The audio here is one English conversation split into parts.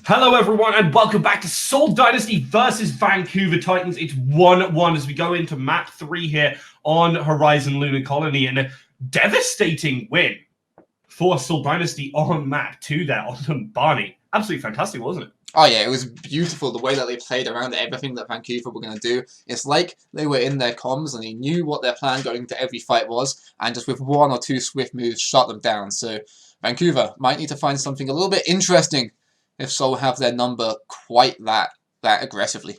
Hello everyone and welcome back to Seoul Dynasty versus Vancouver Titans. It's 1-1 as we go into map 3 here on Horizon Lunar Colony, and a devastating win for Seoul Dynasty on map 2 there on Barney. Absolutely fantastic, wasn't it? Oh yeah, it was beautiful the way that they played around everything that Vancouver were going to do. It's like they were in their comms and they knew what their plan going into every fight was, and just with one or two swift moves shut them down. So Vancouver might need to find something a little bit interesting if Seoul have their number quite that aggressively.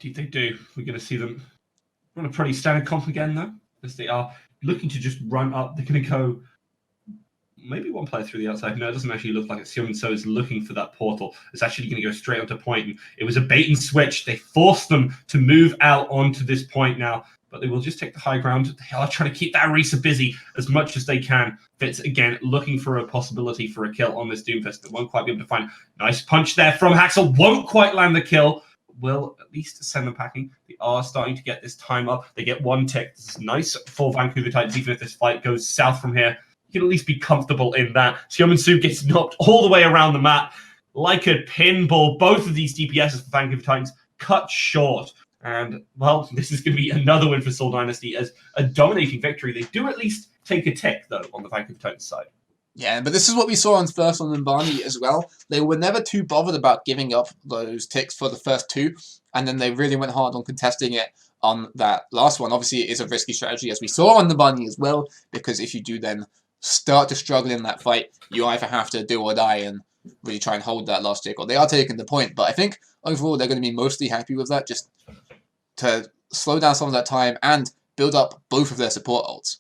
Do they do? We're going to see them run a pretty standard comp again though, as they are looking to just run up. They're going to go maybe one player through the outside. No, it doesn't actually look like it. So is looking for that portal. It's actually going to go straight onto point. And it was a bait and switch. They forced them to move out onto this point now, but they will just take the high ground. They are trying to keep that Risa busy as much as they can. Fitz, again, looking for a possibility for a kill on this Doomfist. They won't quite be able to find a nice punch there from Haxel. Won't quite land the kill. Will at least send them packing. They are starting to get this time up. They get one tick. This is nice for Vancouver Titans, even if this fight goes south from here. You can at least be comfortable in that. Siominsu gets knocked all the way around the map like a pinball. Both of these DPSs for Vancouver Titans cut short. And, well, this is going to be another win for Seoul Dynasty as a dominating victory. They do at least take a tick, though, on the Vancouver Titans side. Yeah, but this is what we saw on first on Mbani as well. They were never too bothered about giving up those ticks for the first two, and then they really went hard on contesting it on that last one. Obviously, it is a risky strategy, as we saw on Mbani as well, because if you do then start to struggle in that fight, you either have to do or die and really try and hold that last tick, or they are taking the point. But I think overall they're going to be mostly happy with that, just to slow down some of that time and build up both of their support ults.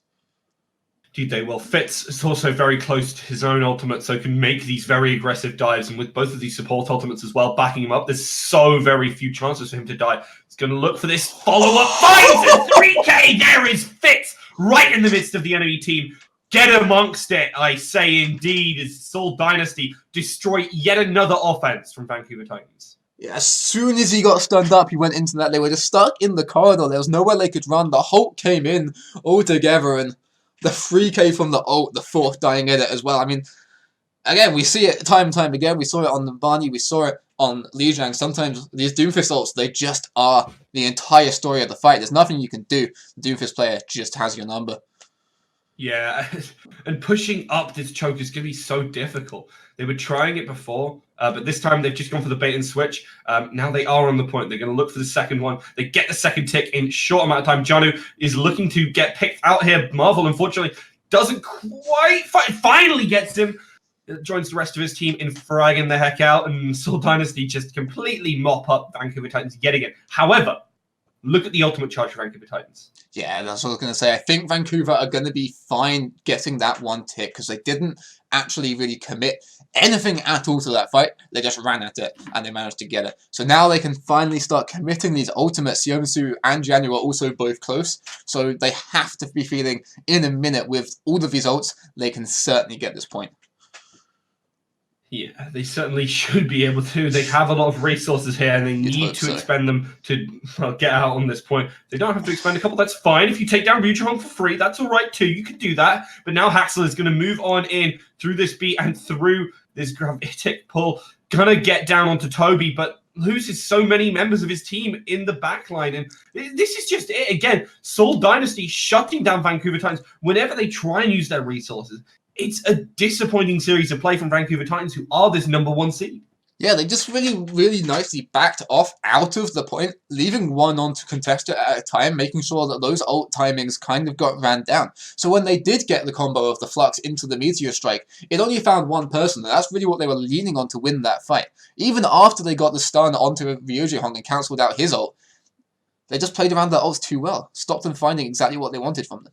Dude, they will. Fitz is also very close to his own ultimate, so can make these very aggressive dives. And with both of these support ultimates as well backing him up, there's so very few chances for him to die. He's going to look for this follow-up. Finds it! 3K! There is Fitz right in the midst of the enemy team. Get amongst it, I say indeed, as Seoul Dynasty destroy yet another offense from Vancouver Titans. Yeah, as soon as he got stunned up, he went into that. They were just stuck in the corridor. There was nowhere they could run. The Hulk came in all together, and the 3K from the ult, the fourth dying in it as well. I mean, again, we see it time and time again. We saw it on the Barney, we saw it on Lijiang. Sometimes these Doomfist ults, they just are the entire story of the fight. There's nothing you can do. The Doomfist player just has your number. Yeah, and pushing up this choke is going to be so difficult. They were trying it before, but this time they've just gone for the bait and switch. Now they are on the point. They're going to look for the second one. They get the second tick in short amount of time. Janu is looking to get picked out here. Marvel, unfortunately, doesn't quite finally gets him. Joins the rest of his team in fragging the heck out, and Seoul Dynasty just completely mop up Vancouver Titans yet again. However, look at the ultimate charge for Vancouver Titans. Yeah, that's what I was going to say. I think Vancouver are going to be fine getting that one tick because they didn't actually really commit anything at all to that fight. They just ran at it and they managed to get it. So now they can finally start committing these ultimates. Siominsu and Janu are also both close. So they have to be feeling in a minute with all of these ults, they can certainly get this point. Yeah, they certainly should be able to. They have a lot of resources here, and they need to expend them to get out on this point. They don't have to expend a couple. That's fine. If you take down Ryujong for free, that's all right too. You can do that. But now Haxel is going to move on in through this beat and through this gravitic pull. Going to get down onto Toby, but loses so many members of his team in the backline. And this is just it. Again, Seoul Dynasty shutting down Vancouver Titans whenever they try and use their resources. It's a disappointing series of play from Vancouver Titans, who are this #1 seed. Yeah, they just really nicely backed off out of the point, leaving one on to contest it at a time, making sure that those ult timings kind of got ran down. So when they did get the combo of the Flux into the Meteor Strike, it only found one person, and that's really what they were leaning on to win that fight. Even after they got the stun onto Ryujong and cancelled out his ult, they just played around their ults too well, stopped them finding exactly what they wanted from them.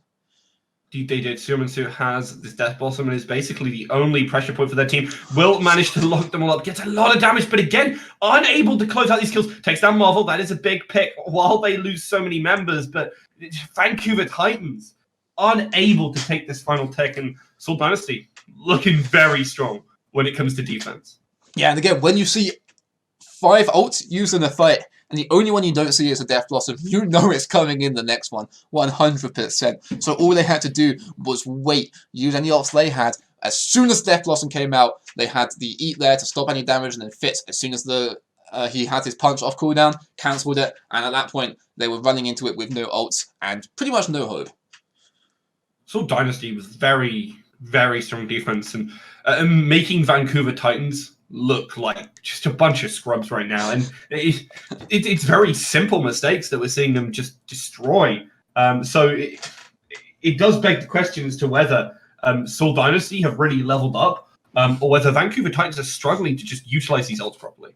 They did. Siominsu has this Death Blossom and is basically the only pressure point for their team. Will manage to lock them all up, gets a lot of damage, but again, unable to close out these kills. Takes down Marvel. That is a big pick while they lose so many members. But Vancouver Titans unable to take this final tick, and Seoul Dynasty looking very strong when it comes to defense. Yeah, and again, when you see 5 ults used in a fight, and the only one you don't see is a Death Blossom, you know it's coming in the next one, 100%. So all they had to do was wait, use any ults they had, As soon as Death Blossom came out, they had the Eat there to stop any damage, and then Fitz, as soon as he had his punch off cooldown, cancelled it, and at that point, they were running into it with no ults and pretty much no hope. So Dynasty was very, very strong defense and making Vancouver Titans look like just a bunch of scrubs right now. And it's very simple mistakes that we're seeing them just destroy. So it does beg the question as to whether Seoul Dynasty have really leveled up or whether Vancouver Titans are struggling to just utilize these ults properly.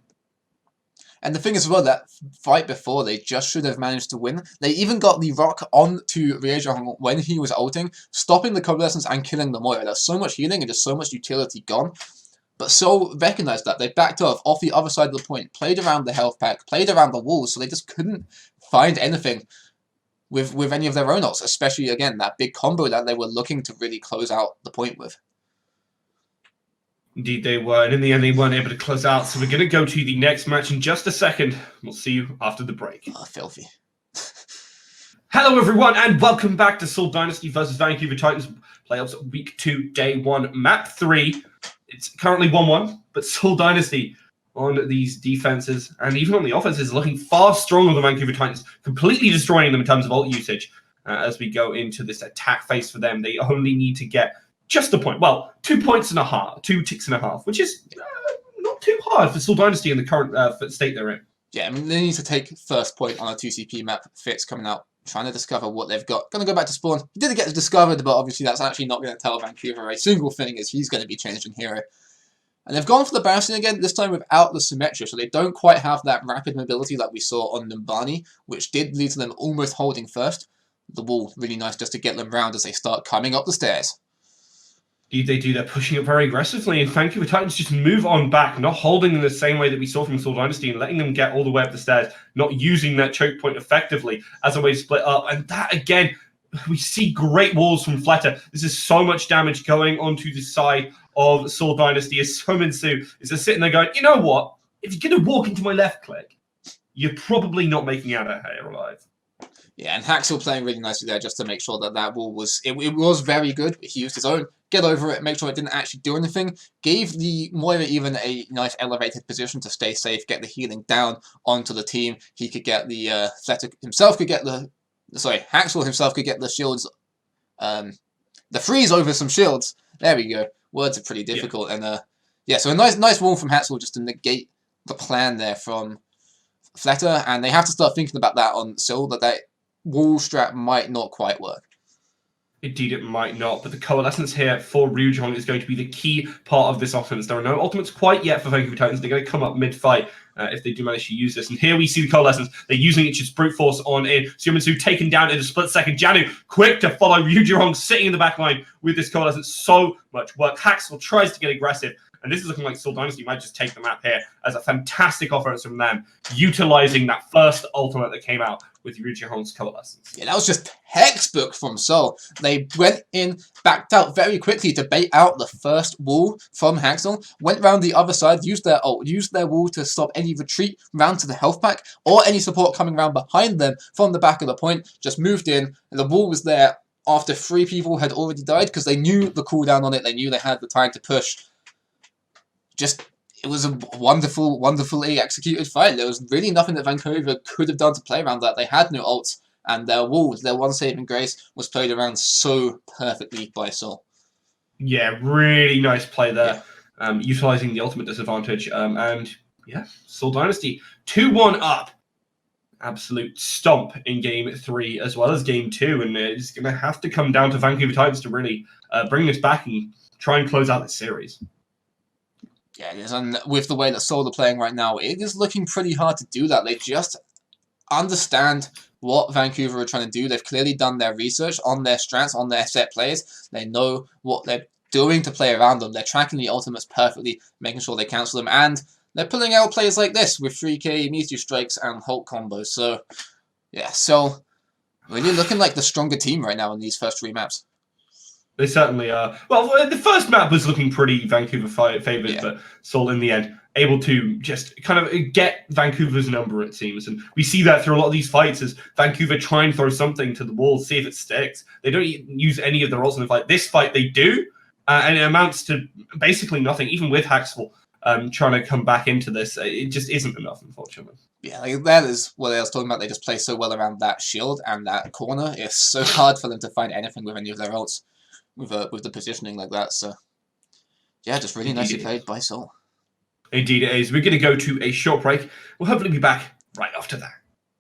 And the thing is, well, that fight before, they just should have managed to win. They even got the rock onto Ryujong when he was ulting, stopping the Coalescence and killing the Moira. There's so much healing and just so much utility gone. But Seoul recognized that. They backed off the other side of the point, played around the health pack, played around the walls, so they just couldn't find anything with any of their own ults, especially, again, that big combo that they were looking to really close out the point with. Indeed they were, and in the end they weren't able to close out, so we're going to go to the next match in just a second. We'll see you after the break. Oh, filthy. Hello everyone, and welcome back to Seoul Dynasty versus Vancouver Titans playoffs week 2, day 1, map 3. It's currently 1-1, but Seoul Dynasty on these defenses and even on the offenses looking far stronger than Vancouver Titans, completely destroying them in terms of ult usage. As we go into this attack phase for them, they only need to get just a point. Well, 2 points and a half, 2 ticks and a half, which is not too hard for Seoul Dynasty in the current state they're in. Yeah, I mean, they need to take first point on a 2CP map. Fitz coming out, trying to discover what they've got. Going to go back to spawn. He did get discovered, but obviously that's actually not going to tell Vancouver a single thing, as he's going to be changed in hero. And they've gone for the Bastion again, this time without the Symmetra, so they don't quite have that rapid mobility that we saw on Numbani, which did lead to them almost holding first. The wall, really nice just to get them round as they start coming up the stairs. They do. They're pushing it very aggressively, and Vancouver Titans just move on back, not holding them the same way that we saw from Seoul Dynasty and letting them get all the way up the stairs, not using that choke point effectively as a way to split up. And that, again, we see great walls from Fleta. This is so much damage going onto the side of Seoul Dynasty as Sominsu is just sitting there going, you know what? If you're going to walk into my left click, you're probably not making out of here alive. Yeah, and Haxel playing really nicely there just to make sure that that wall was... It was very good. He used his own. Get over it, make sure it didn't actually do anything. Gave the Moira even a nice elevated position to stay safe, get the healing down onto the team. He could get the... Fleta himself could get the... Sorry, Haxel himself could get the shields... the freeze over some shields. There we go. Words are pretty difficult. Yeah. And yeah, so a nice wall from Haxel just to negate the plan there from Fleta. And they have to start thinking about that on Seoul, that wall strap might not quite work. Indeed, it might not, but the coalescence here for Ryujong is going to be the key part of this offense. There are no ultimates quite yet for Vancouver Titans. They're going to come up mid-fight if they do manage to use this. And here we see the coalescence. They're using it to brute force on in. Siominsu taken down in a split second. Janu quick to follow Ryujong sitting in the back line with this coalescence. So much work. Haxel tries to get aggressive. And this is looking like Seoul Dynasty might just take the map here as a fantastic offense from them, utilizing that first ultimate that came out with Ryujong's coalescence. Yeah, that was just textbook from Seoul. They went in, backed out very quickly to bait out the first wall from Haxel, went round the other side, used their ult, used their wall to stop any retreat round to the health pack, or any support coming round behind them from the back of the point, just moved in, and the wall was there after 3 people had already died, because they knew the cooldown on it, they knew they had the time to push. It was a wonderfully executed fight. There was really nothing that Vancouver could have done to play around that. They had no ults, and their walls, their one saving grace, was played around so perfectly by Seoul. Yeah, really nice play there, utilizing the ultimate disadvantage. And yeah, Seoul Dynasty 2-1 up. Absolute stomp in game 3 as well as game 2, and it's going to have to come down to Vancouver Titans to really bring this back and try and close out this series. Yeah, it is, and with the way that Seoul are playing right now, it is looking pretty hard to do that. They just understand what Vancouver are trying to do. They've clearly done their research on their strats, on their set plays. They know what they're doing to play around them. They're tracking the ultimates perfectly, making sure they cancel them, and they're pulling out plays like this with 3k Meteor Strikes and Hulk combos. So, yeah, Seoul really looking like the stronger team right now in these first 3 maps. They certainly are. Well, the first map was looking pretty Vancouver favored, yeah. But Seoul in the end able to just kind of get Vancouver's number, it seems. And we see that through a lot of these fights as Vancouver try and throw something to the wall, see if it sticks. They don't use any of their ults in the fight. This fight they do, And it amounts to basically nothing, even with Haxel trying to come back into this. It just isn't enough, unfortunately. Yeah, like, that is what I was talking about. They just play so well around that shield and that corner. It's so hard for them to find anything with any of their ults with the positioning like that. So, yeah, just really nicely played by Sol. Indeed it is. We're going to go to a short break. We'll hopefully be back right after that.